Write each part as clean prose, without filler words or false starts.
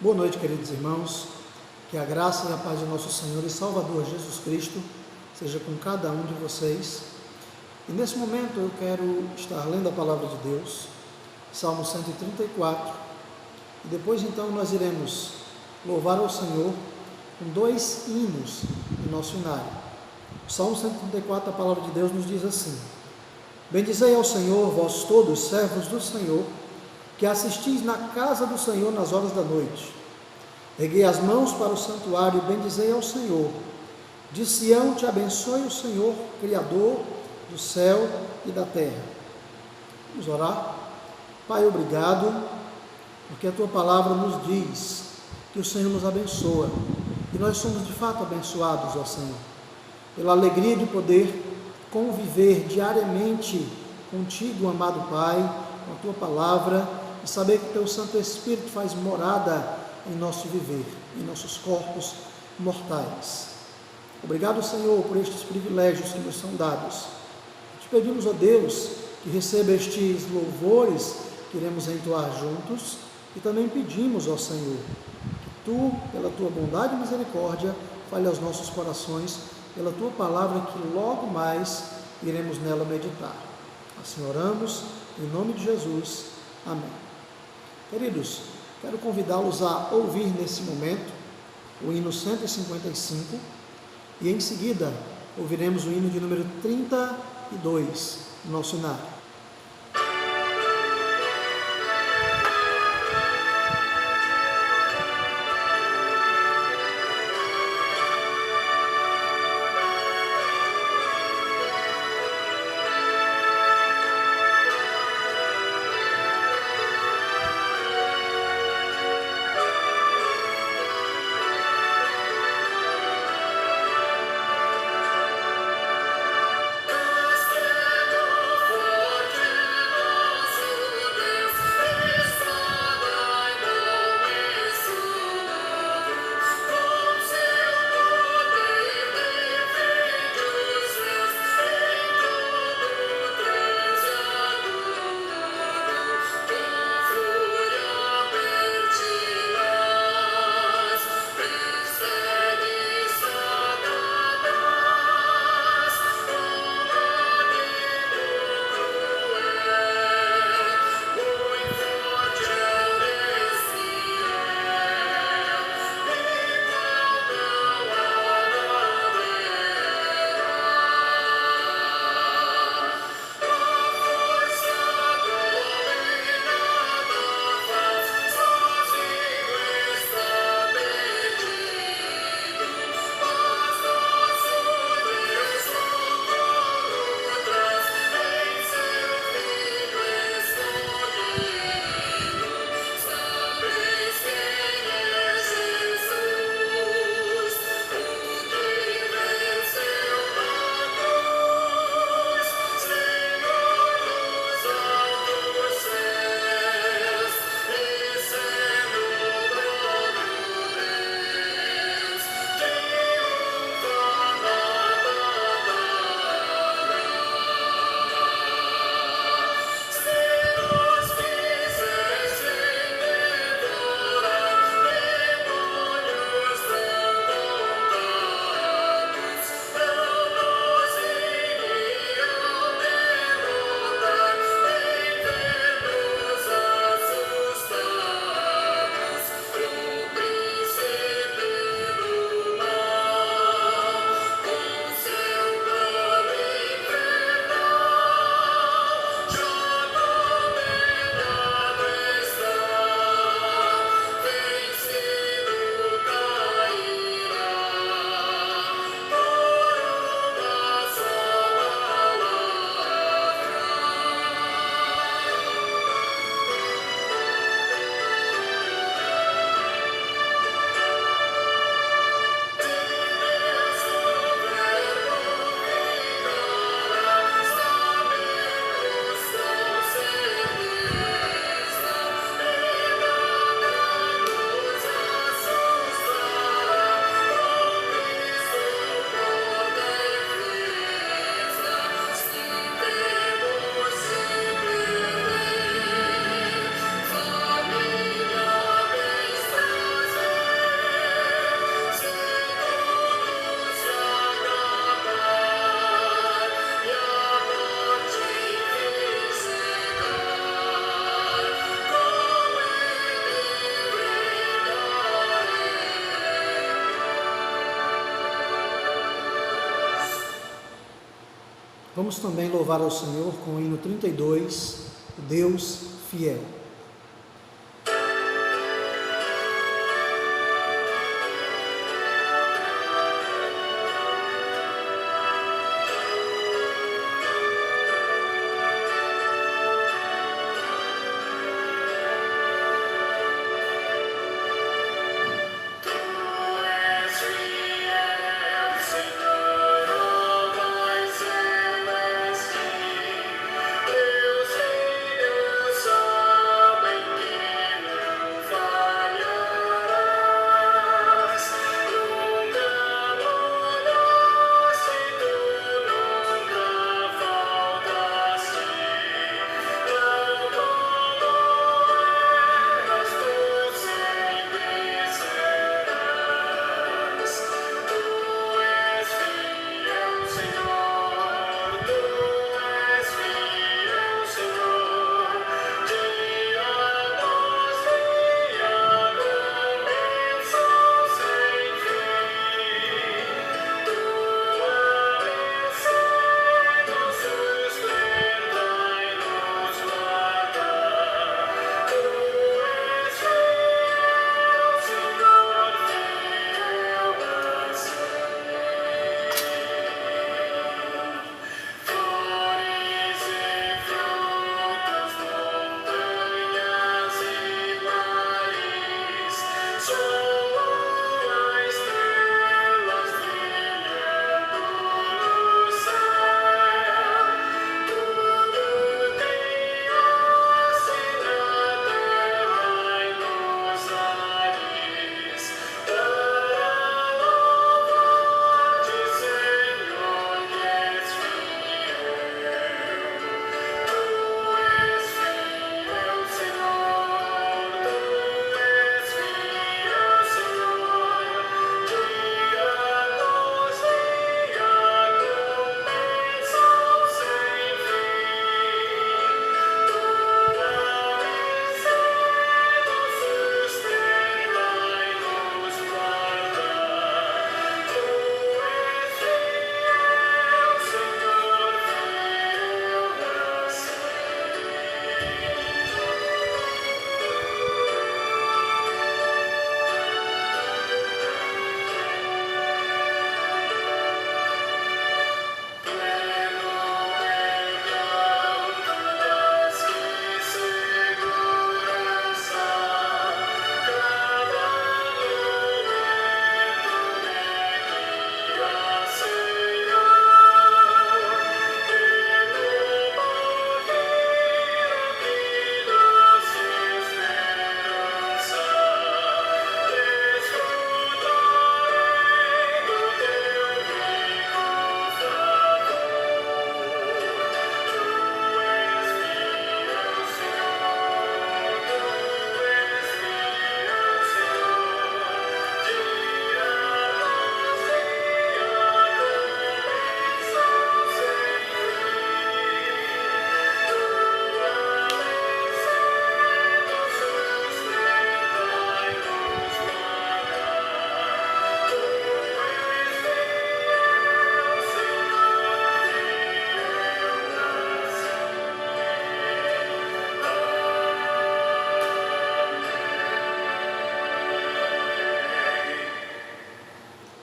Boa noite, queridos irmãos. Que a graça e a paz do nosso Senhor e Salvador Jesus Cristo seja com cada um de vocês. E nesse momento eu quero estar lendo a palavra de Deus, Salmo 134, e depois então nós iremos louvar ao Senhor com dois hinos em nosso inário. O Salmo 134, a palavra de Deus nos diz assim: Bendizei ao Senhor, vós todos, servos do Senhor, que assistis na casa do Senhor nas horas da noite. Erguei as mãos para o santuário e bendizei ao Senhor. De Sião te abençoe o Senhor, Criador do céu e da terra. Vamos orar? Pai, obrigado, porque a Tua palavra nos diz que o Senhor nos abençoa. E nós somos de fato abençoados, ó Senhor, pela alegria de poder conviver diariamente contigo, amado Pai, com a Tua palavra, e saber que o Teu Santo Espírito faz morada em nosso viver, em nossos corpos mortais. Obrigado, Senhor, por estes privilégios que nos são dados. Te pedimos, ó Deus, que receba estes louvores que iremos entoar juntos, e também pedimos, ó Senhor, que Tu, pela Tua bondade e misericórdia, fale aos nossos corações, pela Tua palavra, que logo mais iremos nela meditar. Assim oramos, em nome de Jesus. Amém. Queridos, quero convidá-los a ouvir nesse momento o hino 155 e em seguida ouviremos o hino de número 32 do nosso inário. Castelo vamos também louvar ao Senhor com o hino 32, o Deus fiel.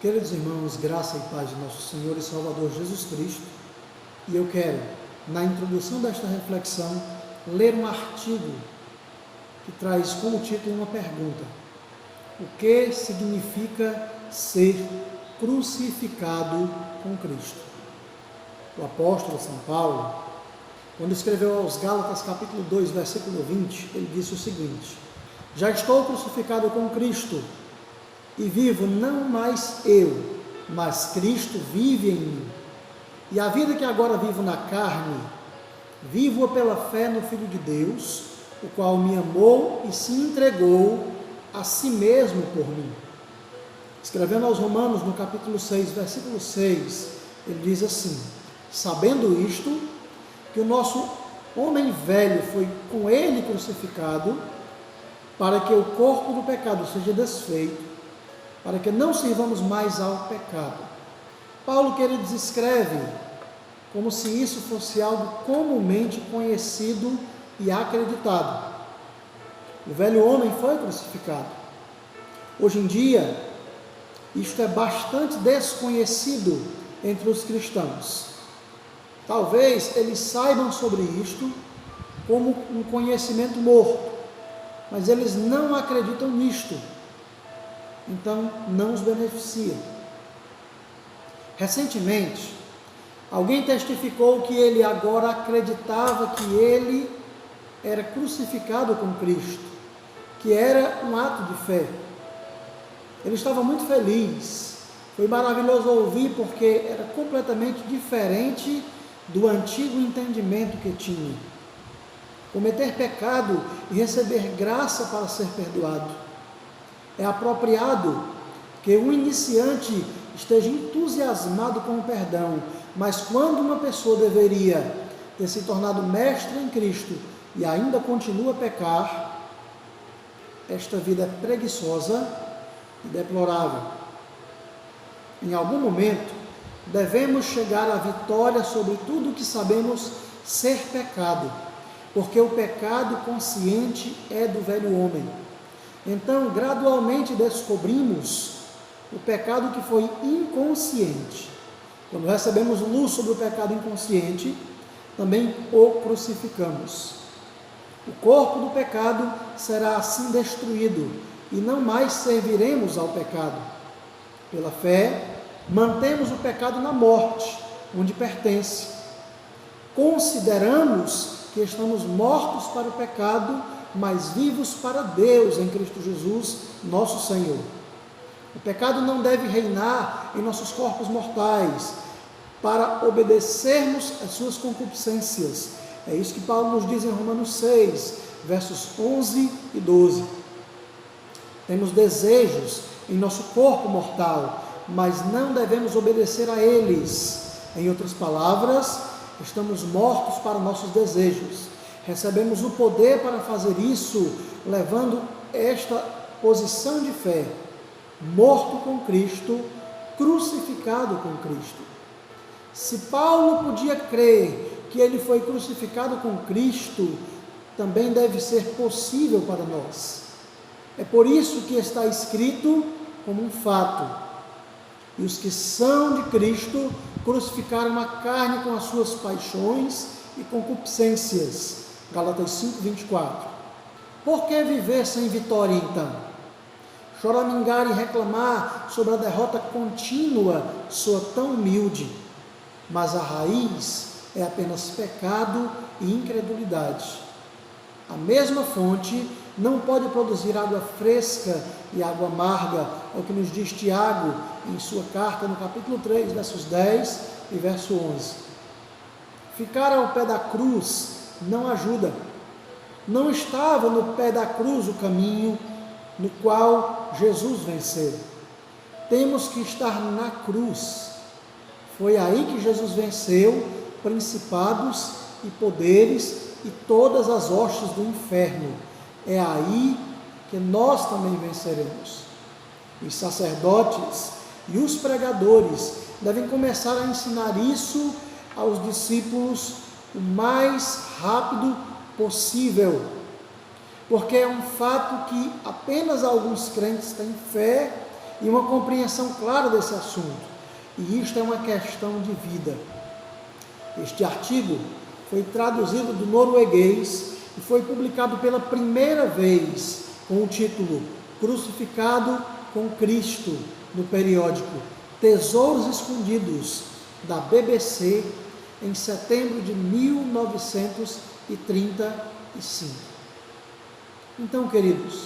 Queridos irmãos, graça e paz de nosso Senhor e Salvador Jesus Cristo, e eu quero, na introdução desta reflexão, ler um artigo que traz como título uma pergunta: o que significa ser crucificado com Cristo? O apóstolo São Paulo, quando escreveu aos Gálatas capítulo 2, versículo 20, ele disse o seguinte: já estou crucificado com Cristo, e vivo não mais eu, mas Cristo vive em mim. E a vida que agora vivo na carne, vivo-a pela fé no Filho de Deus, o qual me amou e se entregou a si mesmo por mim. Escrevendo aos Romanos, no capítulo 6, versículo 6, ele diz assim: sabendo isto, que o nosso homem velho foi com ele crucificado, para que o corpo do pecado seja desfeito, para que não sirvamos mais ao pecado. Paulo, queridos, escreve como se isso fosse algo comumente conhecido e acreditado. O velho homem foi crucificado. Hoje em dia, isto é bastante desconhecido entre os cristãos. Talvez eles saibam sobre isto como um conhecimento morto, mas eles não acreditam nisto, então não os beneficia. Recentemente, alguém testificou que ele agora acreditava que ele era crucificado com Cristo, que era um ato de fé. Ele estava muito feliz, foi maravilhoso ouvir, porque era completamente diferente do antigo entendimento que tinha. Cometer pecado e receber graça para ser perdoado. É apropriado que o iniciante esteja entusiasmado com o perdão, mas quando uma pessoa deveria ter se tornado mestre em Cristo e ainda continua a pecar, esta vida é preguiçosa e deplorável. Em algum momento, devemos chegar à vitória sobre tudo o que sabemos ser pecado, porque o pecado consciente é do velho homem. Então, gradualmente descobrimos o pecado que foi inconsciente. Quando recebemos luz sobre o pecado inconsciente, também o crucificamos. O corpo do pecado será assim destruído e não mais serviremos ao pecado. Pela fé, mantemos o pecado na morte, onde pertence. Consideramos que estamos mortos para o pecado, mas vivos para Deus em Cristo Jesus, nosso Senhor. O pecado não deve reinar em nossos corpos mortais, para obedecermos às suas concupiscências. É isso que Paulo nos diz em Romanos 6, versos 11 e 12. Temos desejos em nosso corpo mortal, mas não devemos obedecer a eles. Em outras palavras, estamos mortos para nossos desejos. Recebemos o poder para fazer isso, levando esta posição de fé: morto com Cristo, crucificado com Cristo. Se Paulo podia crer que ele foi crucificado com Cristo, também deve ser possível para nós. É por isso que está escrito como um fato: e os que são de Cristo crucificaram a carne com as suas paixões e concupiscências. Gálatas 5, 24. Por que viver sem vitória então? Choramingar e reclamar sobre a derrota contínua soa tão humilde, mas a raiz é apenas pecado e incredulidade. A mesma fonte não pode produzir água fresca e água amarga, é o que nos diz Tiago em sua carta no capítulo 3, versos 10 e verso 11. Ficar ao pé da cruz não ajuda. Não estava no pé da cruz o caminho no qual Jesus venceu. Temos que estar na cruz. Foi aí que Jesus venceu principados e poderes e todas as hostes do inferno. É aí que nós também venceremos. Os sacerdotes e os pregadores devem começar a ensinar isso aos discípulos o mais rápido possível, porque é um fato que apenas alguns crentes têm fé e uma compreensão clara desse assunto, e isto é uma questão de vida. Este artigo foi traduzido do norueguês e foi publicado pela primeira vez com o título Crucificado com Cristo, no periódico Tesouros Escondidos, da BBC, em setembro de 1935. Então, queridos,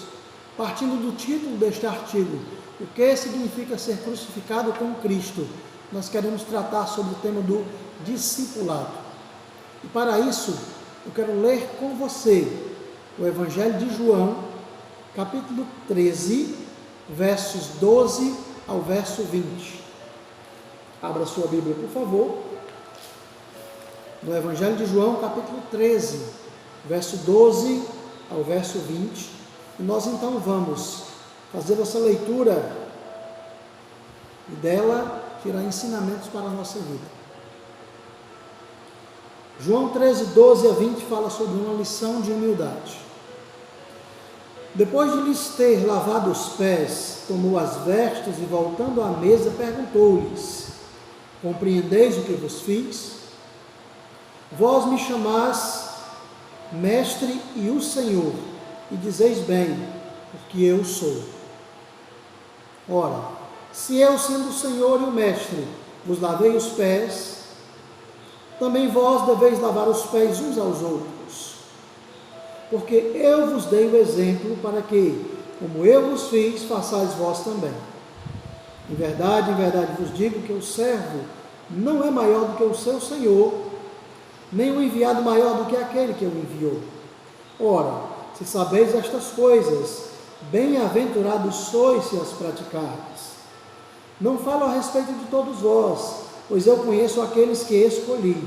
partindo do título deste artigo, o que significa ser crucificado com Cristo, nós queremos tratar sobre o tema do discipulado. E para isso, eu quero ler com você o Evangelho de João, capítulo 13, versos 12 ao verso 20. Abra sua Bíblia, por favor. No Evangelho de João, capítulo 13, verso 12 ao verso 20. E nós então vamos fazer essa leitura e dela tirar ensinamentos para a nossa vida. João 13, 12 a 20 fala sobre uma lição de humildade. Depois de lhes ter lavado os pés, tomou as vestes e, voltando à mesa, perguntou-lhes: compreendeis o que vos fiz? Vós me chamais Mestre e o Senhor, e dizeis bem, porque eu sou. Ora, se eu, sendo o Senhor e o Mestre, vos lavei os pés, também vós deveis lavar os pés uns aos outros. Porque eu vos dei o exemplo para que, como eu vos fiz, façais vós também. Em verdade vos digo que o servo não é maior do que o seu Senhor, nem o enviado maior do que aquele que o enviou. Ora, se sabeis estas coisas, bem-aventurados sois se as praticardes. Não falo a respeito de todos vós, pois eu conheço aqueles que escolhi.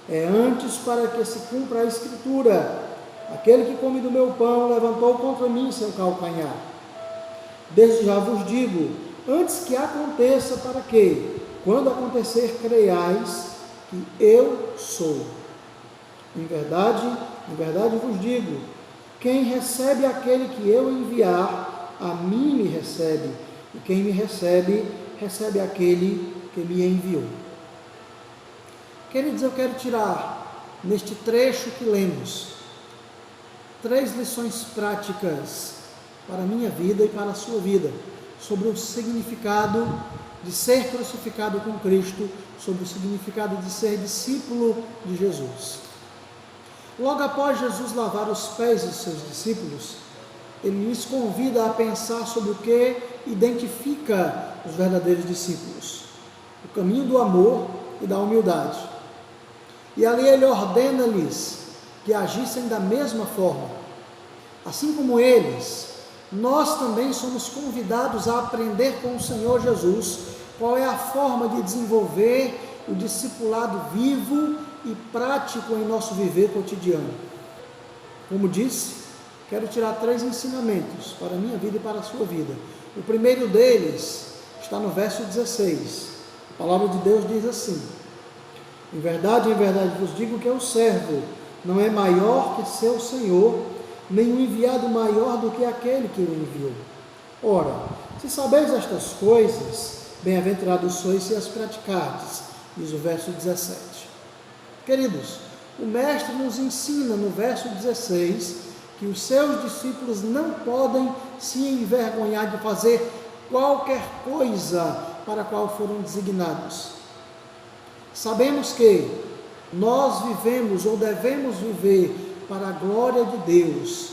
É antes para que se cumpra a Escritura: aquele que come do meu pão levantou contra mim seu calcanhar. Desde já vos digo, antes que aconteça, para que, quando acontecer, creiais que eu sou. Em verdade vos digo, quem recebe aquele que eu enviar, a mim me recebe, e quem me recebe, recebe aquele que me enviou. Queridos, eu quero tirar, neste trecho que lemos, 3 lições práticas para a minha vida e para a sua vida, sobre o significado de ser crucificado com Cristo, sobre o significado de ser discípulo de Jesus. Logo após Jesus lavar os pés dos seus discípulos, ele lhes convida a pensar sobre o que identifica os verdadeiros discípulos: o caminho do amor e da humildade. E ali ele ordena-lhes que agissem da mesma forma. Assim como eles, nós também somos convidados a aprender com o Senhor Jesus qual é a forma de desenvolver o discipulado vivo e prático em nosso viver cotidiano. Como disse, quero tirar 3 ensinamentos para a minha vida e para a sua vida. O primeiro deles está no verso 16. A palavra de Deus diz assim: em verdade vos digo que o servo não é maior que seu Senhor, nem o enviado maior do que aquele que o enviou. Ora, se sabeis estas coisas, bem-aventurados sois se as praticardes, diz o verso 17. Queridos, o Mestre nos ensina no verso 16 que os seus discípulos não podem se envergonhar de fazer qualquer coisa para a qual foram designados. Sabemos que nós vivemos ou devemos viver para a glória de Deus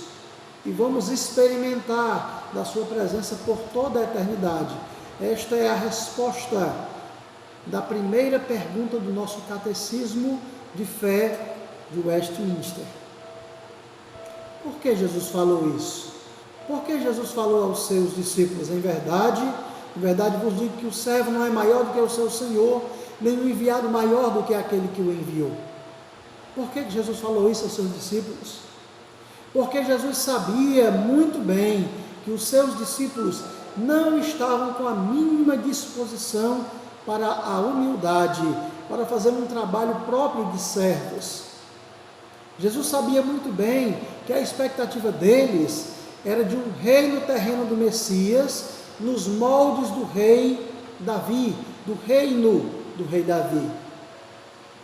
e vamos experimentar da sua presença por toda a eternidade. Esta é a resposta da primeira pergunta do nosso catecismo de fé de Westminster. Por que Jesus falou isso? Por que Jesus falou aos seus discípulos: em verdade vos digo que o servo não é maior do que o seu Senhor, nem o enviado maior do que aquele que o enviou? Por que Jesus falou isso aos seus discípulos? Porque Jesus sabia muito bem que os seus discípulos não estavam com a mínima disposição para a humildade, para fazer um trabalho próprio de servos. Jesus sabia muito bem que a expectativa deles era de um reino terreno do Messias, nos moldes do rei Davi, do reino do rei Davi,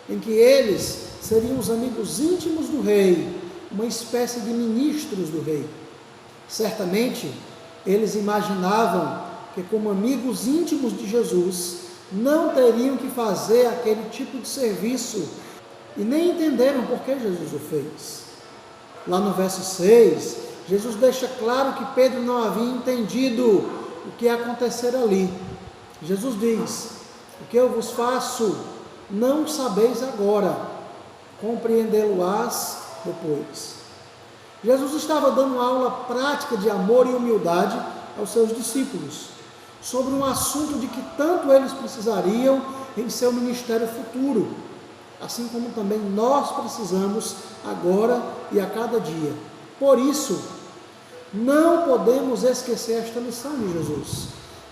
em que eles seriam os amigos íntimos do rei, uma espécie de ministros do rei. Certamente, eles imaginavam que, como amigos íntimos de Jesus, não teriam que fazer aquele tipo de serviço, e nem entenderam por que Jesus o fez. Lá no verso 6, Jesus deixa claro que Pedro não havia entendido o que ia acontecer ali. Jesus diz: o que eu vos faço, não sabeis agora, compreendê-lo-ás depois. Jesus estava dando uma aula prática de amor e humildade aos seus discípulos, sobre um assunto de que tanto eles precisariam em seu ministério futuro, assim como também nós precisamos agora e a cada dia. Por isso, não podemos esquecer esta lição de Jesus.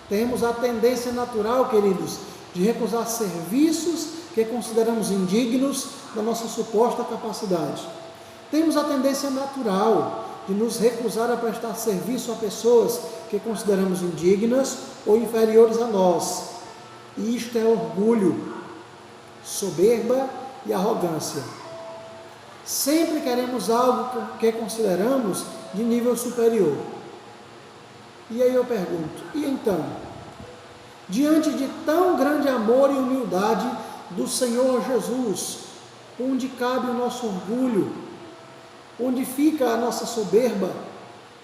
Temos a tendência natural, queridos, de recusar serviços que consideramos indignos da nossa suposta capacidade. Temos a tendência natural de nos recusar a prestar serviço a pessoas que consideramos indignas ou inferiores a nós. E isto é orgulho, soberba e arrogância. Sempre queremos algo que consideramos de nível superior. E aí eu pergunto, e então? Diante de tão grande amor e humildade do Senhor Jesus, onde cabe o nosso orgulho? Onde fica a nossa soberba?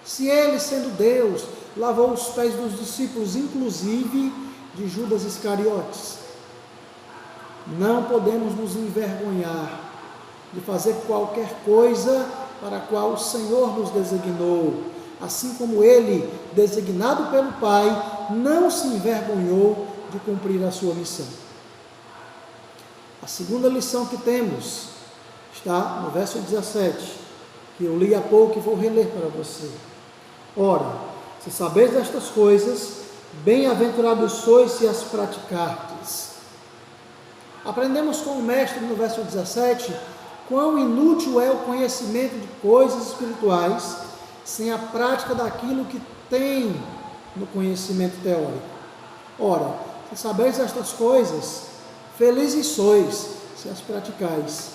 Se Ele, sendo Deus, lavou os pés dos discípulos, inclusive de Judas Iscariotes. Não podemos nos envergonhar de fazer qualquer coisa para a qual o Senhor nos designou, assim como Ele, designado pelo Pai, não se envergonhou de cumprir a sua missão. A segunda lição que temos está no verso 17, que eu li há pouco e vou reler para você. Ora, se sabeis destas coisas, bem-aventurados sois se as praticardes. Aprendemos com o mestre no verso 17, quão inútil é o conhecimento de coisas espirituais sem a prática daquilo que tem no conhecimento teórico. Ora, se sabeis estas coisas, felizes sois se as praticais.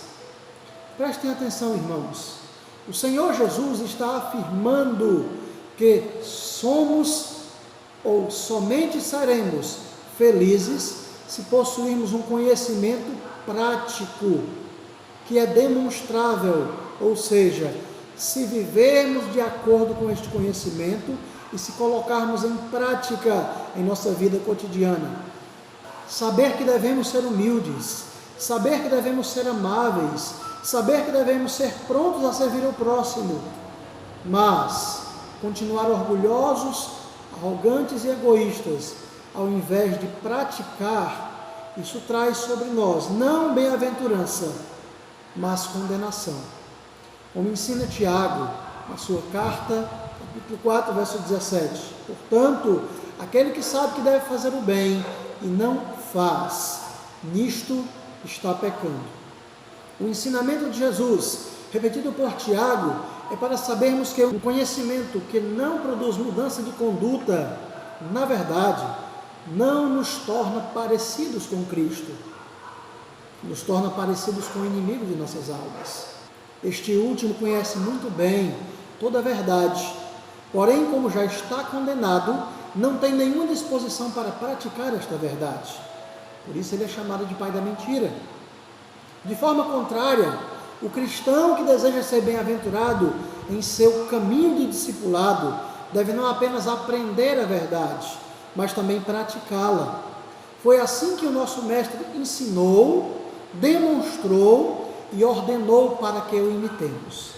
Prestem atenção, irmãos. O Senhor Jesus está afirmando que somos ou somente seremos felizes se possuirmos um conhecimento prático, que é demonstrável, ou seja, se vivermos de acordo com este conhecimento e se colocarmos em prática em nossa vida cotidiana. Saber que devemos ser humildes, saber que devemos ser amáveis, saber que devemos ser prontos a servir ao próximo, mas continuar orgulhosos, arrogantes e egoístas, ao invés de praticar, isso traz sobre nós não bem-aventurança, mas condenação. Como ensina Tiago, na sua carta, capítulo 4, verso 17. Portanto, aquele que sabe que deve fazer o bem e não faz, nisto está pecando. O ensinamento de Jesus, repetido por Tiago, é para sabermos que um conhecimento que não produz mudança de conduta, na verdade, não nos torna parecidos com Cristo, nos torna parecidos com o inimigo de nossas almas. Este último conhece muito bem toda a verdade, porém, como já está condenado, não tem nenhuma disposição para praticar esta verdade. Por isso ele é chamado de pai da mentira. De forma contrária, o cristão que deseja ser bem-aventurado em seu caminho de discipulado deve não apenas aprender a verdade, mas também praticá-la. Foi assim que o nosso mestre ensinou, demonstrou e ordenou para que o imitemos.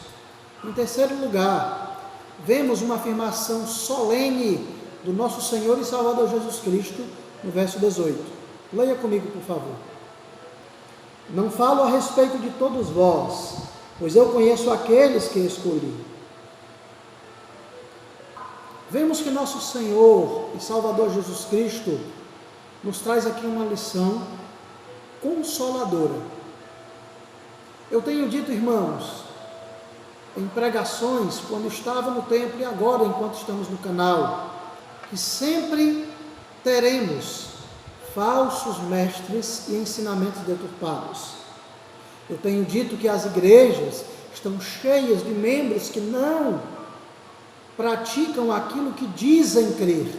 Em terceiro lugar, vemos uma afirmação solene do nosso Senhor e Salvador Jesus Cristo no verso 18. Leia comigo, por favor. Não falo a respeito de todos vós, pois eu conheço aqueles que escolhi. Vemos que nosso Senhor e Salvador Jesus Cristo nos traz aqui uma lição consoladora. Eu tenho dito, irmãos, em pregações, quando estava no templo e agora, enquanto estamos no canal, que sempre teremos falsos mestres e ensinamentos deturpados. Eu tenho dito que as igrejas estão cheias de membros que não praticam aquilo que dizem crer,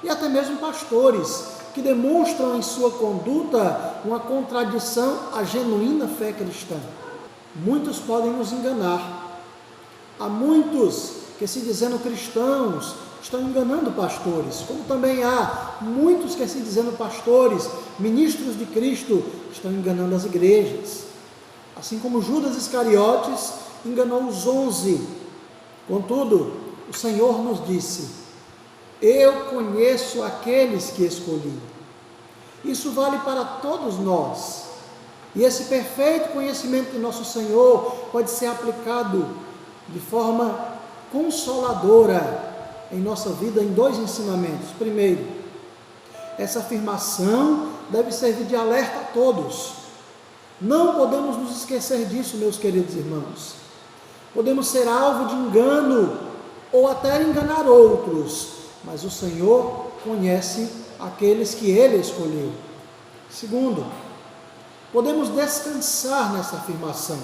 e até mesmo pastores que demonstram em sua conduta uma contradição à genuína fé cristã. Muitos podem nos enganar. Há muitos que, se dizendo cristãos, estão enganando pastores, como também há muitos que, se dizendo pastores, ministros de Cristo, estão enganando as igrejas. Assim como Judas Iscariotes enganou os 11. Contudo, o Senhor nos disse: eu conheço aqueles que escolhi. Isso vale para todos nós. E esse perfeito conhecimento de nosso Senhor pode ser aplicado de forma consoladora em nossa vida em dois ensinamentos. Primeiro, essa afirmação deve servir de alerta a todos. Não podemos nos esquecer disso, meus queridos irmãos. Podemos ser alvo de engano ou até enganar outros, mas o Senhor conhece aqueles que Ele escolheu. Segundo, podemos descansar nessa afirmação.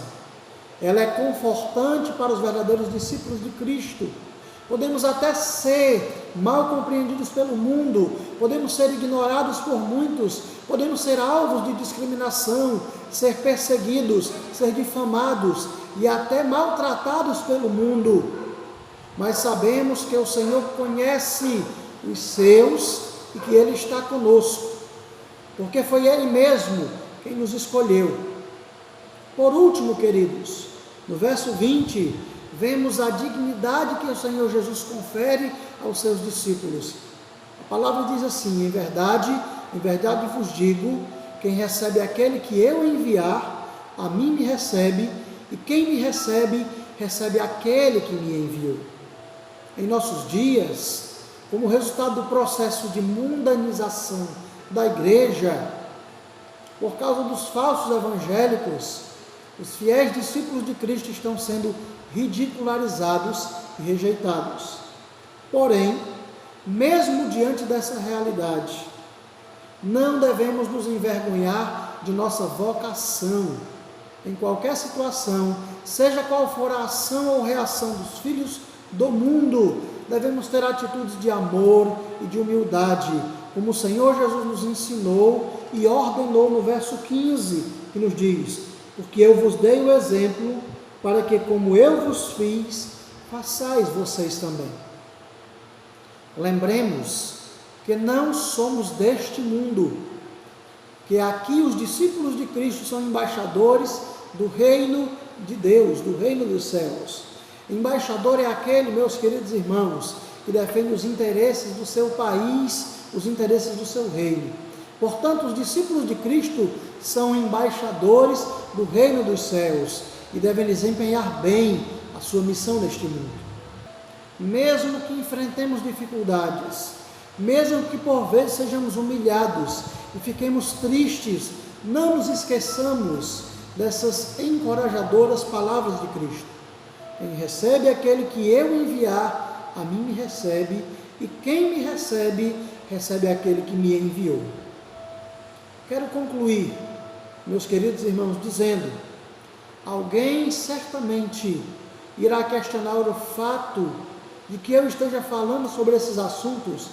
Ela é confortante para os verdadeiros discípulos de Cristo. Podemos até ser mal compreendidos pelo mundo, podemos ser ignorados por muitos, podemos ser alvos de discriminação, ser perseguidos, ser difamados e até maltratados pelo mundo. Mas sabemos que o Senhor conhece os seus e que Ele está conosco, porque foi Ele mesmo quem nos escolheu. Por último, queridos, no verso 20, vemos a dignidade que o Senhor Jesus confere aos seus discípulos. A palavra diz assim: em verdade vos digo, quem recebe aquele que eu enviar, a mim me recebe, e quem me recebe, recebe aquele que me enviou. Em nossos dias, como resultado do processo de mundanização da igreja, por causa dos falsos evangélicos, os fiéis discípulos de Cristo estão sendo ridicularizados e rejeitados. Porém, mesmo diante dessa realidade, não devemos nos envergonhar de nossa vocação. Em qualquer situação, seja qual for a ação ou reação dos filhos do mundo, devemos ter atitudes de amor e de humildade, como o Senhor Jesus nos ensinou e ordenou no verso 15, que nos diz: porque eu vos dei o exemplo, para que como eu vos fiz, façais vocês também. Lembremos que não somos deste mundo, que aqui os discípulos de Cristo são embaixadores do reino de Deus, do reino dos céus. Embaixador é aquele, meus queridos irmãos, que defende os interesses do seu país, os interesses do seu reino. Portanto, os discípulos de Cristo são embaixadores do reino dos céus e devem desempenhar bem a sua missão neste mundo. Mesmo que enfrentemos dificuldades, mesmo que por vezes sejamos humilhados e fiquemos tristes, não nos esqueçamos dessas encorajadoras palavras de Cristo: quem recebe aquele que eu enviar, a mim me recebe, e quem me recebe, recebe aquele que me enviou. Quero concluir, meus queridos irmãos, dizendo: alguém certamente irá questionar o fato de que eu esteja falando sobre esses assuntos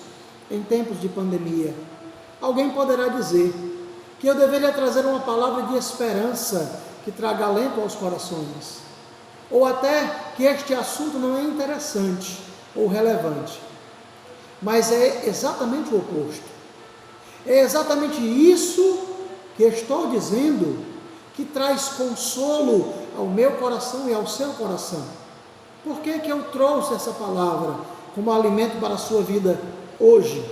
em tempos de pandemia. Alguém poderá dizer que eu deveria trazer uma palavra de esperança que traga alento aos corações, ou até que este assunto não é interessante ou relevante. Mas é exatamente o oposto. É exatamente isso que estou dizendo que traz consolo ao meu coração e ao seu coração. Por que que eu trouxe essa palavra como alimento para a sua vida hoje?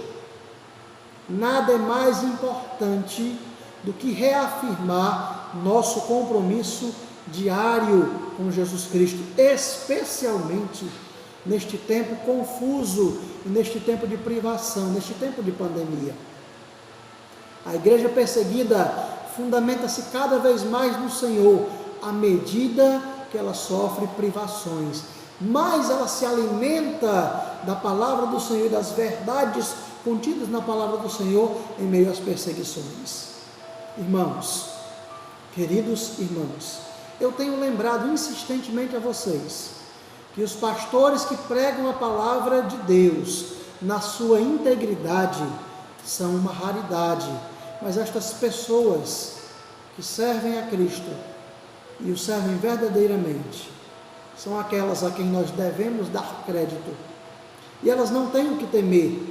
Nada é mais importante do que reafirmar nosso compromisso diário com Jesus Cristo, especialmente neste tempo confuso e neste tempo de privação, neste tempo de pandemia. A igreja perseguida fundamenta-se cada vez mais no Senhor, à medida que ela sofre privações. Mais ela se alimenta da palavra do Senhor e das verdades contidas na palavra do Senhor em meio às perseguições. Irmãos, queridos irmãos, eu tenho lembrado insistentemente a vocês que os pastores que pregam a palavra de Deus na sua integridade são uma raridade, mas estas pessoas que servem a Cristo e o servem verdadeiramente são aquelas a quem nós devemos dar crédito, e elas não têm o que temer,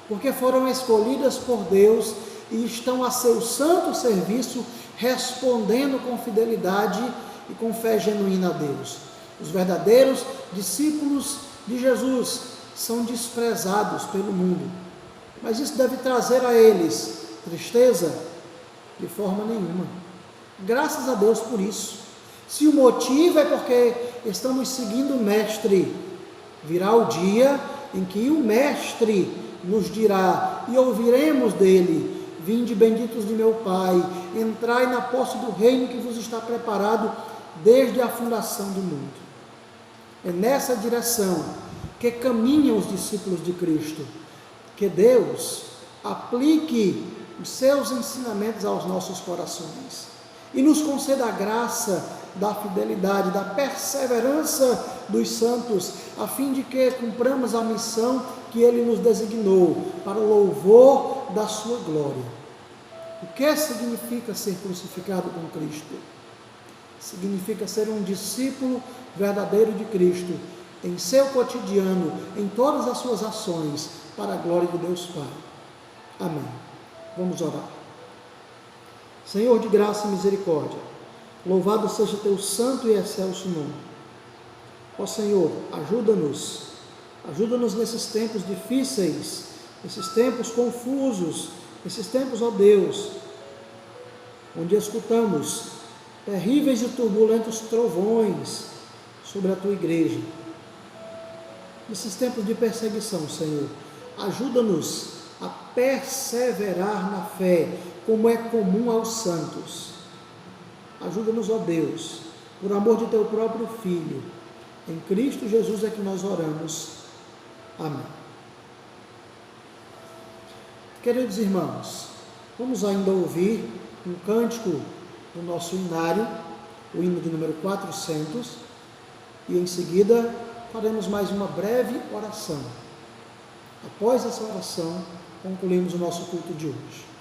porque foram escolhidas por Deus e estão a seu santo serviço, respondendo com fidelidade e com fé genuína a Deus. Os verdadeiros discípulos de Jesus são desprezados pelo mundo, mas isso deve trazer a eles tristeza? De forma nenhuma. Graças a Deus por isso. Se o motivo é porque estamos seguindo o Mestre, virá o dia em que o Mestre nos dirá, e ouviremos dele: vinde benditos de meu Pai, entrai na posse do reino que vos está preparado desde a fundação do mundo. É nessa direção que caminham os discípulos de Cristo. Que Deus aplique os seus ensinamentos aos nossos corações e nos conceda a graça da fidelidade, da perseverança dos santos, a fim de que cumpramos a missão que Ele nos designou para o louvor da sua glória. O que significa ser crucificado com Cristo? Significa ser um discípulo verdadeiro de Cristo, em seu cotidiano, em todas as suas ações, para a glória de Deus Pai. Amém. Vamos orar. Senhor de graça e misericórdia, louvado seja teu santo e excelso nome. Ó Senhor, ajuda-nos nesses tempos difíceis, nesses tempos confusos, nesses tempos, ó Deus, onde escutamos terríveis e turbulentos trovões sobre a tua igreja. Nesses tempos de perseguição, Senhor, ajuda-nos a perseverar na fé, como é comum aos santos. Ajuda-nos, ó Deus, por amor de teu próprio Filho. Em Cristo Jesus é que nós oramos. Amém. Queridos irmãos, vamos ainda ouvir um cântico do nosso hinário, o hino de número 400, e em seguida faremos mais uma breve oração. Após essa oração, concluímos o nosso culto de hoje.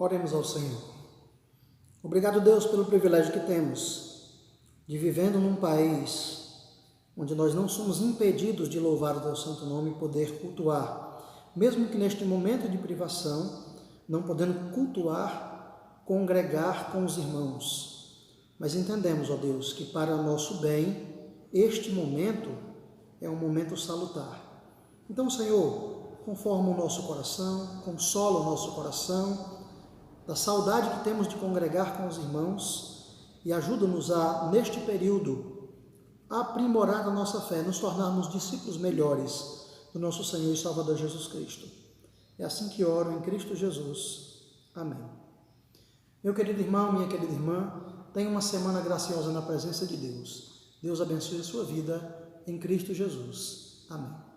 Oremos ao Senhor. Obrigado, Deus, pelo privilégio que temos de vivendo num país onde nós não somos impedidos de louvar o teu santo nome e poder cultuar, mesmo que neste momento de privação, não podendo cultuar, congregar com os irmãos. Mas entendemos, ó Deus, que para nosso bem, este momento é um momento salutar. Então, Senhor, conforma o nosso coração, consola o nosso coração, da saudade que temos de congregar com os irmãos e ajuda-nos a, neste período, aprimorar a nossa fé, nos tornarmos discípulos melhores do nosso Senhor e Salvador Jesus Cristo. É assim que oro em Cristo Jesus. Amém. Meu querido irmão, minha querida irmã, tenha uma semana graciosa na presença de Deus. Deus abençoe a sua vida em Cristo Jesus. Amém.